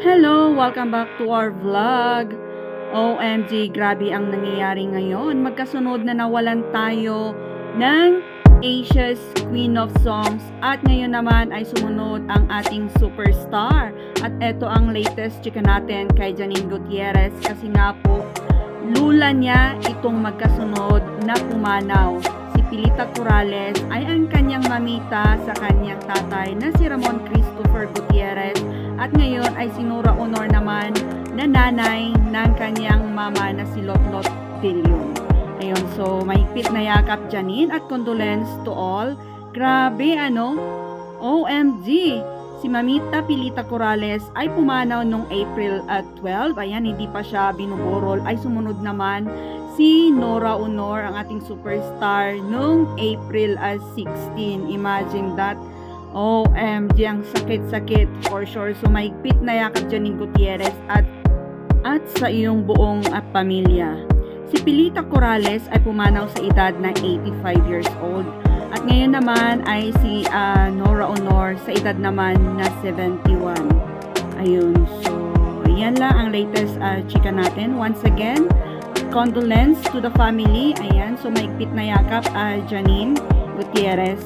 Hello! Welcome back to our vlog. OMG, grabe ang nangyayari ngayon. Magkasunod na nawalan tayo ng Asia's Queen of Songs at ngayon naman ay sumunod ang ating superstar. At eto ang latest chika natin kay Janine Gutierrez kasi nga po lula niya itong magkasunod na pumanaw. Si Pilita Corrales ay ang kanyang mamita sa kanyang tatay na si Ramon Christopher Gutierrez at ngayon ay sinura honor naman na nanay ng kanyang mama na si Lotlot Dilion. Ayun, so mahigpit na yakap Janine at condolence to all. Grabe OMG! Si Mamita Pilita Corrales ay pumanaw noong April 12. Ayan, hindi pa siya binuborol. Ay sumunod naman si Nora Honor, ang ating superstar, noong April 16. Imagine that. OMG, ang sakit-sakit for sure. So mahigpit na yakap Janine Gutierrez at sa iyong buong pamilya. Si Pilita Corrales ay pumanaw sa edad na 85 years old. At ngayon naman ay si Nora Honor sa edad naman na 71. Ayun, so yan lang ang latest chika natin. Once again, condolence to the family. Ayan, so mahigpit na yakap Janine Gutierrez.